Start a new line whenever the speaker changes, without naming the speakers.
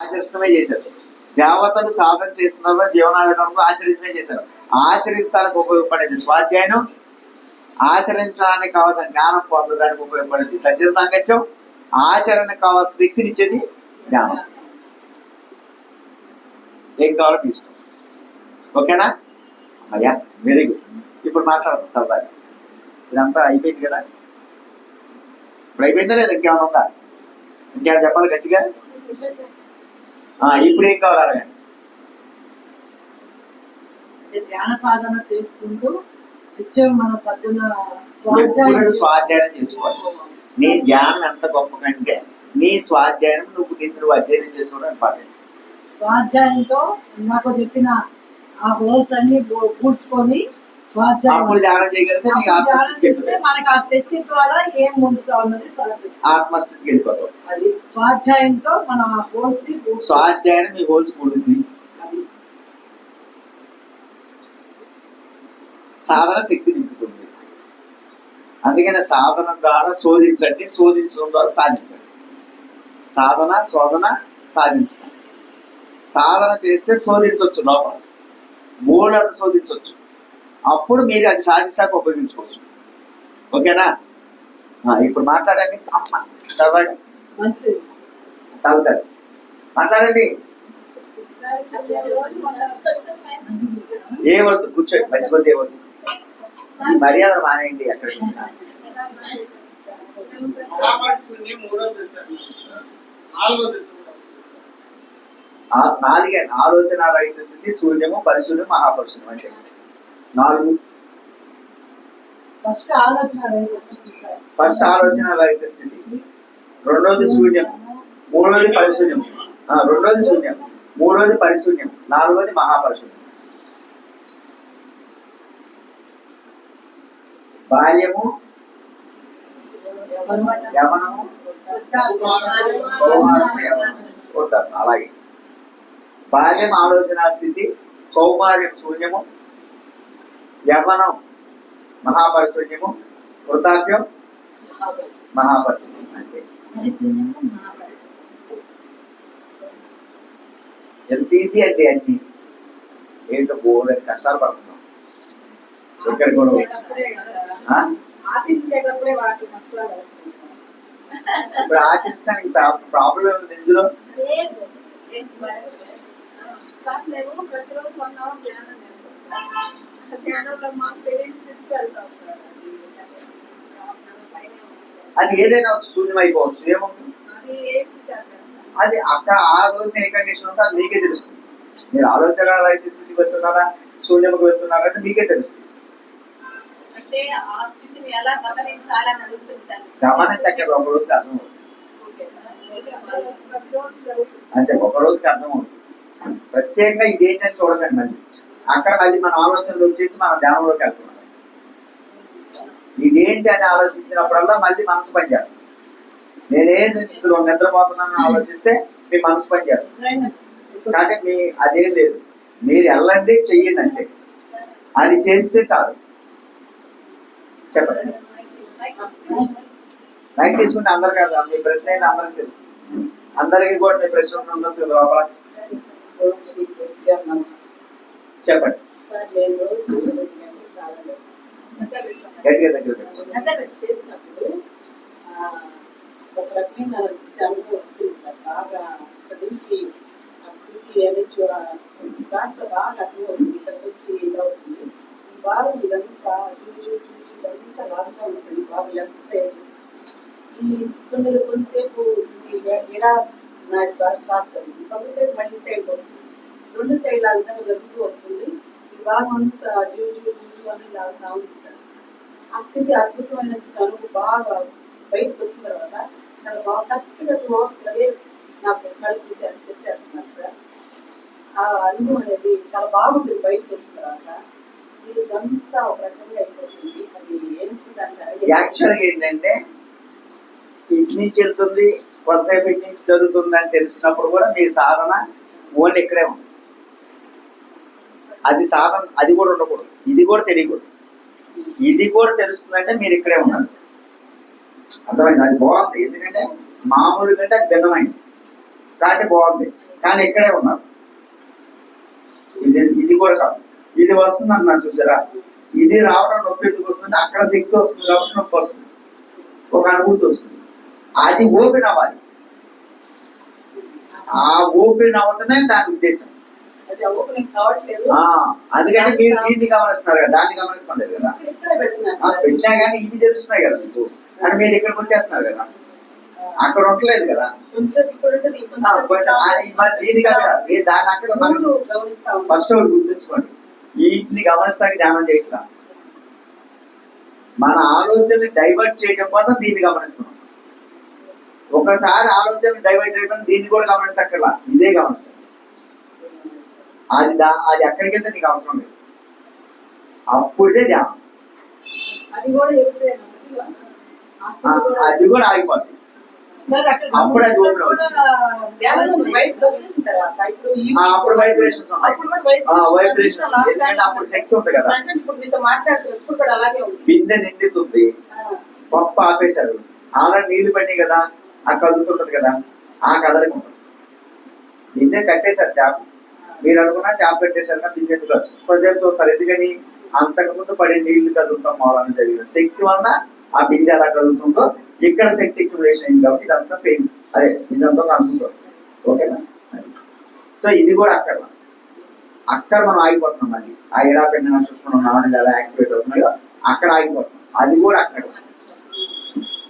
ఆచరిస్తమే చేశారు. దేవతలు సాధన చేస్తున్న జీవన విధానంలో ఆచరించమే చేశారు. ఆచరించడానికి ఉపయోగపడేది స్వాధ్యాయం, ఆచరించడానికి కావాల్సిన జ్ఞానం పొందడానికి ఉపయోగపడేది సజ్జన సాంగత్యం, ఆచరణకు కావాల్సిన శక్తినిచ్చేది జ్ఞానం. ఏం కావాలో తీసుకో. ఓకేనా అయ్యా? Very good. ఇప్పుడు మాట్లాడతాం సరదాగా. ఇదంతా అయిపోయింది కదా? ఇప్పుడు అయిపోయిందా లేదా? ఇంకేమైనా ఉందా? ఇంకేమైనా చెప్పాలి గట్టిగా? ఇప్పుడు ఏం కావాలి అడగండి.
ధ్యాన సాధన చేసుకుంటూ మన
స్వాధ్యాయం చేసుకోవాలి. నీ ధ్యానం ఎంత గొప్ప కంటే నీ స్వాధ్యాయం నువ్వు అధ్యయనం చేసుకోవడం ఇంపార్టెంట్.
స్వాధ్యాయంతో నాకు చెప్పిన ఆ హోల్స్ అన్ని పూడ్చుకొని
అప్పుడు ధ్యానం చేయగలిగితే నీకు ఆత్మస్థితికి
మనకి ఆ శక్తి ద్వారా ఏం ముందుకు ఉన్నది
ఆత్మస్థితికి వెళ్ళిపోతావు.
అది స్వాధ్యాయంతో మన హోల్స్
స్వాధ్యాయం మీ హోల్స్ కూడింది. సాధన శక్తి నింపుతుంది. అందుకని సాధన ద్వారా శోధించండి, శోధించడం ద్వారా సాధించండి. సాధన శోధన సాధించండి. సాధన చేస్తే శోధించవచ్చు, లోపల మూలంతా శోధించవచ్చు. అప్పుడు మీరు అది సాధిస్తాక ఉపయోగించుకోవచ్చు. ఓకేనా? ఇప్పుడు మాట్లాడండి. తాగుతాడు మాట్లాడండి. ఏ వద్దు, కూర్చోండి. మంచి కొద్ది ఏ వద్దు. ఈ మర్యాద మానేయండి. ఎక్కడ నాలుగే ఆలోచన రహిత స్థితి, శూన్యము, పరిశూన్యం, మహాపరిశూన్యం అంటే 4.
ఫస్ట్ ఆలోచన
రహిత స్థితి, రెండోది శూన్యం, మూడోది పరిశూన్యం, రెండోది శూన్యం, మూడోది పరిశూన్యం, నాలుగోది మహాపరిశూన్యం. బాల్యము, యవనము, అలాగే బాల్యం ఆలోచన స్థితి, కౌమార్యం శూన్యము, యవనం మహాపరిశూన్యము, వృద్ధాప్యం మహాపరిశూన్యం. అంటే ఎంత ఈజీ అంటే అన్ని ఏంటో బోర్డు కష్టాలు పడుతున్నాం. ఇక్కడ కూడా ఇప్పుడు ఆచరించడానికి ప్రాబ్లం ఉంది ఇందులో. అది ఏదైనా శూన్యం అయిపోవచ్చు. ఏమవుతుంది అది అక్కడ ఆ రోజు ఏ కండిషన్ ఉందో అది మీకే తెలుస్తుంది. మీరు ఆలోచన రహిత స్థితికి వెళ్తున్నారా, శూన్యముకు వెళ్తున్నారంటే మీకే తెలుస్తుంది. గమనించక్కడ ఒక రోజుకి అర్థం అవుతుంది. అంటే ఒక రోజుకి అర్థం అవుతుంది. ప్రత్యేకంగా ఇదేంటని చూడకండి. మళ్ళీ అక్కడ మళ్ళీ మన ఆలోచనలు వచ్చేసి మన ధ్యానంలోకి వెళ్తున్నాం. ఇదేంటి అని ఆలోచించినప్పుడల్లా మళ్ళీ మనసు పనిచేస్తుంది. నేనేం స్థితిలో నిద్రపోతున్నానని ఆలోచిస్తే మీ మనసు పనిచేస్తుంది. కానీ మీ అదేం లేదు, మీరు వెళ్ళండి, చెయ్యండి అంటే అది చేస్తే చాలు. చెప్పండి. లైక్ తీసుకుంటే అందరికీ మీ ప్రశ్న ఏంటి అందరికి తెలుసు. అందరికీ కూడా మీ ప్రశ్న ఉండొచ్చు కదా లోపల. చెప్పండి. గట్టిగా దగ్గర
చేసినప్పుడు ఒక రకమైన వస్తుంది సార్. బాగా అక్కడి నుంచి శ్వాస బాగా అర్థమవుతుంది. ఇక్కడికి వచ్చి ఇదవుతుంది. బాగా ఇదంతా ఇదంతా బాగా వస్తుంది. బాగా లెఫ్ట్ సైడ్ కొంతసేపు ఎడా నాటి బాగా శ్వాస కొంతసేపు మళ్ళీ సైడ్ వస్తుంది. 2 సైడ్లు ఆ విధంగా జరుగుతూ వస్తుంది. ఈ భాగం అంతా జూజు అని లాగుతా ఉంది సార్. ఆ స్థితి అద్భుతమైన స్థితి. అనుకు బాగా బయటకు వచ్చిన తర్వాత చాలా బాగా కరెక్ట్గా 2 hours అదే నాకు కళ్ళు తీసి అని చెప్పేస్తున్నారు సార్. ఆ అనుభవం అనేది చాలా బాగుంటుంది. బయటకు వచ్చిన తర్వాత ఇదంతా ఒక రకంగా అయిపోతుంది. అది ఏమిస్తుంది అంటే
యాక్చువల్గా ఏంటంటే ఇటు నుంచి వెళ్తుంది, కొంతసేపు ఇటు నుంచి జరుగుతుంది అని తెలిసినప్పుడు కూడా మీ సాధన ఓన్లీ ఇక్కడే ఉంది. అది సాధన, అది కూడా ఉండకూడదు, ఇది కూడా తెలియకూడదు. ఇది కూడా తెలుస్తుందంటే మీరు ఇక్కడే ఉన్నారు. అర్థమైంది? అది బాగుంది. ఎందుకంటే మామూలు కంటే అది భిన్నమైంది కాబట్టి బాగుంది. కానీ ఇక్కడే ఉన్నారు. ఇది కూడా కాదు, ఇది వస్తుంది అన్నారు చూసారా, ఇది రావడం నొప్పి ఎందుకు వస్తుంది, అక్కడ శక్తి వస్తుంది కాబట్టి నొప్పి వస్తుంది, ఒక అనుభూతి వస్తుంది. అది ఓపెన్ అవ్వాలి, ఆ ఓపెన్ అవ్వటమే దాని ఉద్దేశం. అందుకని మీరు దీన్ని గమనిస్తున్నారు కదా, దాన్ని గమనిస్తున్నారు కదా, పెట్టినా కానీ ఇది తెలుస్తున్నాయి కదా మీకు, అని మీరు ఇక్కడికి వచ్చేస్తున్నారు కదా, అక్కడ ఉండలేదు కదా. దీని కదా దాని అక్కడ ఫస్ట్ ఒకటి గుర్తుంచుకోండి, వీటిని గమనిస్తానికి ధ్యానం చేయట్లా, మన ఆలోచనని డైవర్ట్ చేయడం కోసం దీన్ని గమనిస్తున్నాం. ఒకసారి ఆలోచన డైవర్ట్ చేయడం దీన్ని కూడా గమనించక్కర్లా, ఇదే గమనించాలి. అది ఎక్కడికి వెళ్తే నీకు అవసరం లేదు, అప్పుడే ధ్యానం. అది కూడా ఆగిపోతుంది, అప్పుడు అది ఓపెన్ అవుతుంది. అప్పుడు వైబ్రేషన్స్ ఉన్నాయి, వైబ్రేషన్ ఎందుకంటే అప్పుడు శక్తి ఉంది కదా. బిందె నిండుతుంది, పప్పు ఆపేశారు, ఆల్రెడీ నీళ్లు పడినాయి కదా, ఆ కదులుతుంటది కదా, ఆ కదలిక ఉంటుంది. బిందె కట్టేశారు ట్యాప్, మీరు అనుకున్నా ట్యాప్ పెట్టేశారు కదా, బిందె ఎందుకు కొంచెంసేపు చూస్తారు, ఎందుకని అంతకుముందు పడే నీళ్లు కదులుతాం మూలాన్ని జరిగిన శక్తి వలన ఆ బిందె ఎలా కదులుతుందో ఇక్కడ శక్తి అక్యుములేషన్ అయింది కాబట్టి ఇదంతా పెయిన్, అదే ఇదంతా అనుకుంటూ వస్తుంది. ఓకేనా? సో ఇది కూడా అక్కడ మనం ఆగిపోతున్నాం. అది ఆ ఎడాపెండిన సృష్టి నాలుగు ఎలా యాక్టివేట్ అవుతున్నాయో అక్కడ ఆగిపోతున్నాం, అది కూడా అక్కడ.